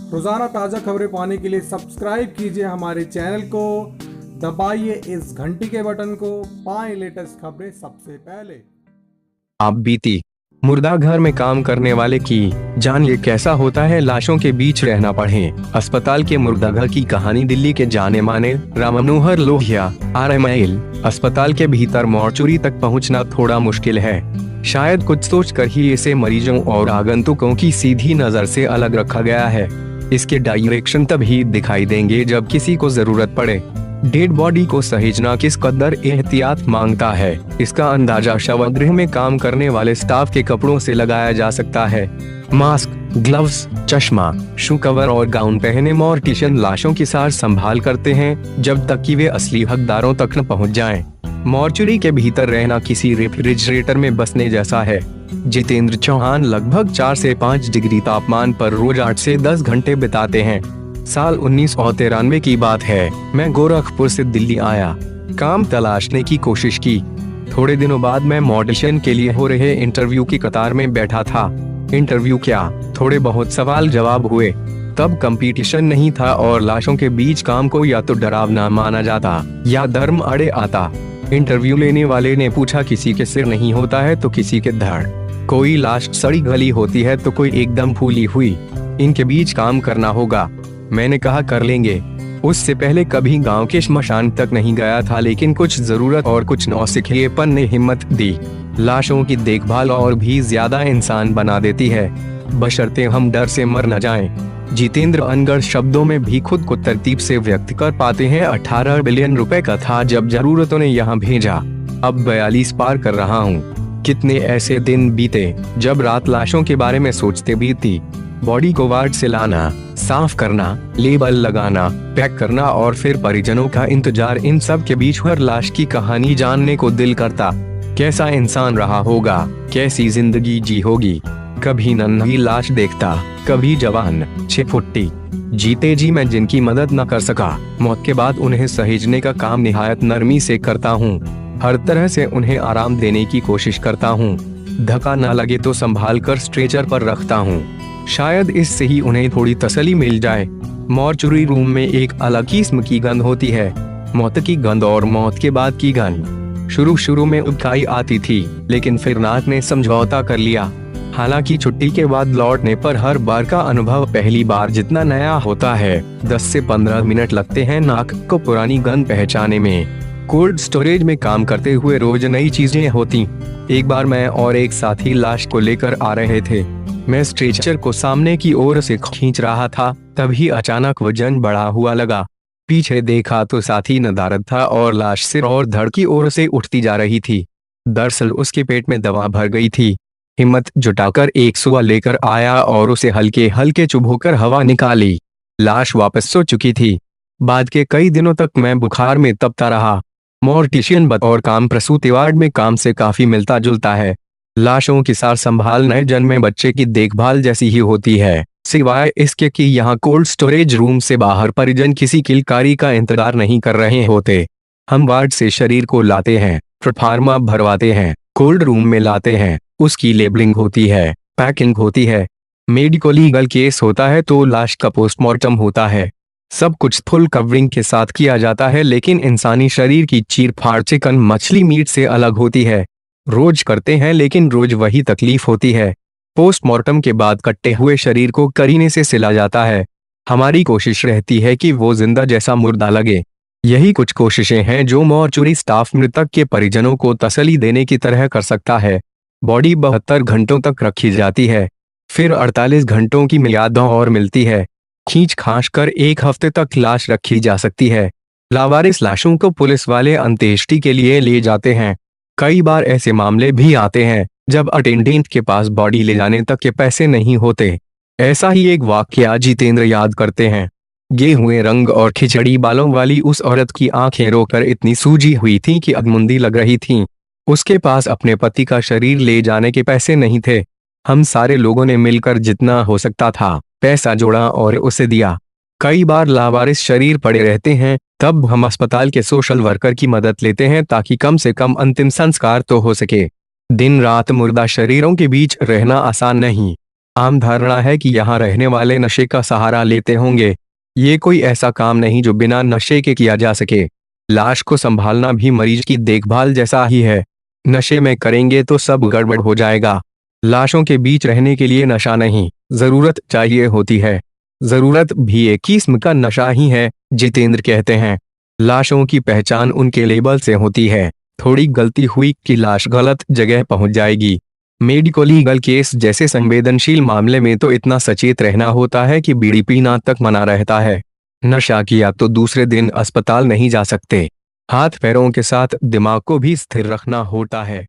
रोजाना ताज़ा खबरें पाने के लिए सब्सक्राइब कीजिए हमारे चैनल को, दबाइए इस घंटी के बटन को, पाएं लेटेस्ट खबरें सबसे पहले। आप बीती मुर्दा घर में काम करने वाले की जानिए कैसा होता है लाशों के बीच रहना पड़े। अस्पताल के मुर्दा घर की कहानी। दिल्ली के जाने माने राम मनोहर लोहिया RMIL अस्पताल के भीतर मॉर्चुरी तक पहुंचना थोड़ा मुश्किल है। शायद कुछ सोचकर ही इसे मरीजों और आगंतुकों की सीधी नजर से अलग रखा गया है। इसके डायरेक्शन तभी दिखाई देंगे जब किसी को जरूरत पड़े। डेड बॉडी को सहेजना किस कदर एहतियात मांगता है, इसका अंदाजा शवगृह में काम करने वाले स्टाफ के कपड़ों से लगाया जा सकता है। मास्क, ग्लव्स, चश्मा, शू कवर और गाउन पहने मॉर्टिशियन लाशों की सार संभाल करते हैं जब तक कि वे असली हकदारों तक न पहुंच जाएं। मॉर्चुरी के भीतर रहना किसी रेफ्रिजरेटर में बसने जैसा है। जितेंद्र चौहान लगभग 4 से 5 डिग्री तापमान पर रोज 8 से 10 घंटे बिताते हैं। साल 1993 की बात है। मैं गोरखपुर से दिल्ली आया, काम तलाशने की कोशिश की। थोड़े दिनों बाद मैं मॉडिशन के लिए हो रहे इंटरव्यू की कतार में बैठा था। इंटरव्यू क्या, थोड़े बहुत सवाल जवाब हुए। तब कंपटीशन नहीं था और लाशों के बीच काम को या तो डरावना माना जाता या धर्म अड़े आता। इंटरव्यू लेने वाले ने पूछा, किसी के सिर नहीं होता है तो किसी के धड़, कोई लाश सड़ी गली होती है तो कोई एकदम फूली हुई, इनके बीच काम करना होगा। मैंने कहा कर लेंगे। उससे पहले कभी गांव के श्मशान तक नहीं गया था, लेकिन कुछ जरूरत और कुछ नौसिखिएपन ने हिम्मत दी। लाशों की देखभाल और भी ज्यादा इंसान बना देती है, बशर्ते हम डर से मर न जाएं। जितेंद्र अनगढ़ शब्दों में भी खुद को तरतीब से व्यक्त कर पाते हैं। 18 बिलियन रुपए का था जब जरूरतों ने यहाँ भेजा, अब 42 पार कर रहा हूँ। कितने ऐसे दिन बीते जब रात लाशों के बारे में सोचते बीती। बॉडी को वार्ड से लाना, साफ करना, लेबल लगाना, पैक करना और फिर परिजनों का इंतजार। इन सब के बीच हर लाश की कहानी जानने को दिल करता। कैसा इंसान रहा होगा, कैसी जिंदगी जी होगी। कभी नन्ही लाश देखता, कभी जवान 6 फुट्टी। जीते जी मैं जिनकी मदद न कर सका, मौत के बाद उन्हें सहेजने का काम निहायत नरमी से करता हूँ। हर तरह से उन्हें आराम देने की कोशिश करता हूँ। धक्का न लगे तो संभाल कर स्ट्रेचर पर रखता हूँ। शायद इससे ही उन्हें थोड़ी तसल्ली मिल जाए। मॉर्चुरी रूम में एक अलग किस्म की गंध होती है, मौत की गंध और मौत के बाद की गंध। शुरू में उबकाई आती थी, लेकिन फिर नाक ने समझौता कर लिया। हालांकि छुट्टी के बाद लौटने पर हर बार का अनुभव पहली बार जितना नया होता है। 10 से 15 मिनट लगते हैं नाक को पुरानी गंध पहचाने में। कोल्ड स्टोरेज में काम करते हुए रोज नई चीजें होती। एक बार मैं और एक साथी लाश को लेकर आ रहे थे। मैं स्ट्रेचर को सामने की ओर से खींच रहा था, तभी अचानक वजन बढ़ा हुआ लगा। पीछे देखा तो साथी नदारद था और लाश सिर और धड़ की ओर से उठती जा रही थी। दरअसल उसके पेट में दवा भर गई थी। हिम्मत जुटाकर एक सुआ लेकर आया और उसे हल्के हल्के चुभोकर हवा निकाली। लाश वापस सो चुकी थी। बाद के कई दिनों तक मैं बुखार में तपता रहा। मॉर्टिशियन और काम प्रसूति वार्ड में काम से काफी मिलता जुलता है। लाशों की सार संभाल नए जन्मे बच्चे की देखभाल जैसी ही होती है, सिवाय इसके कि यहाँ कोल्ड स्टोरेज रूम से बाहर परिजन किसी किलकारी का इंतजार नहीं कर रहे होते। हम वार्ड से शरीर को लाते हैं, प्रोफार्मा भरवाते हैं, कोल्ड रूम में लाते हैं, उसकी लेबलिंग होती है, पैकिंग होती है। मेडिको लीगल केस होता है तो लाश का पोस्टमार्टम होता है। सब कुछ फुल कवरिंग के साथ किया जाता है, लेकिन इंसानी शरीर की चीर फाड़ चिकन मछली मीट से अलग होती है। रोज करते हैं लेकिन रोज वही तकलीफ होती है। पोस्टमार्टम के बाद कट्टे हुए शरीर को करीने से सिला जाता है। हमारी कोशिश रहती है कि वो जिंदा जैसा मुर्दा लगे। यही कुछ कोशिशें हैं जो मॉर्चुरी स्टाफ मृतक के परिजनों को तसल्ली देने की तरह कर सकता है। बॉडी 72 घंटों तक रखी जाती है, फिर 48 घंटों की मियाद और मिलती है। खींच खांच कर 1 हफ्ते तक लाश रखी जा सकती है। लावारिस लाशों को पुलिस वाले अंत्येष्टि के लिए ले जाते हैं। कई बार ऐसे मामले भी आते हैं जब अटेंडेंट के पास बॉडी ले जाने तक के पैसे नहीं होते। ऐसा ही एक वाकया जितेंद्र याद करते हैं। गे हुए रंग और खिचड़ी बालों वाली उस औरत की आंखें रोकर इतनी सूजी हुई थी कि अधमुंदी लग रही थीं। उसके पास अपने पति का शरीर ले जाने के पैसे नहीं थे। हम सारे लोगों ने मिलकर जितना हो सकता था पैसा जोड़ा और उसे दिया। कई बार लावारिस शरीर पड़े रहते हैं, तब हम अस्पताल के सोशल वर्कर की मदद लेते हैं ताकि कम से कम अंतिम संस्कार तो हो सके। दिन रात मुर्दा शरीरों के बीच रहना आसान नहीं। आम धारणा है कि यहाँ रहने वाले नशे का सहारा लेते होंगे। ये कोई ऐसा काम नहीं जो बिना नशे के किया जा सके। लाश को संभालना भी मरीज की देखभाल जैसा ही है। नशे में करेंगे तो सब गड़बड़ हो जाएगा। लाशों के बीच रहने के लिए नशा नहीं, जरूरत चाहिए होती है। जरूरत भी एक किस्म का नशा ही है, जितेंद्र कहते हैं। लाशों की पहचान उनके लेबल से होती है। थोड़ी गलती हुई कि लाश गलत जगह पहुंच जाएगी। मेडिको लीगल केस जैसे संवेदनशील मामले में तो इतना सचेत रहना होता है कि बीड़ी पीना तक मना रहता है। नशा किया तो दूसरे दिन अस्पताल नहीं जा सकते। हाथ पैरों के साथ दिमाग को भी स्थिर रखना होता है।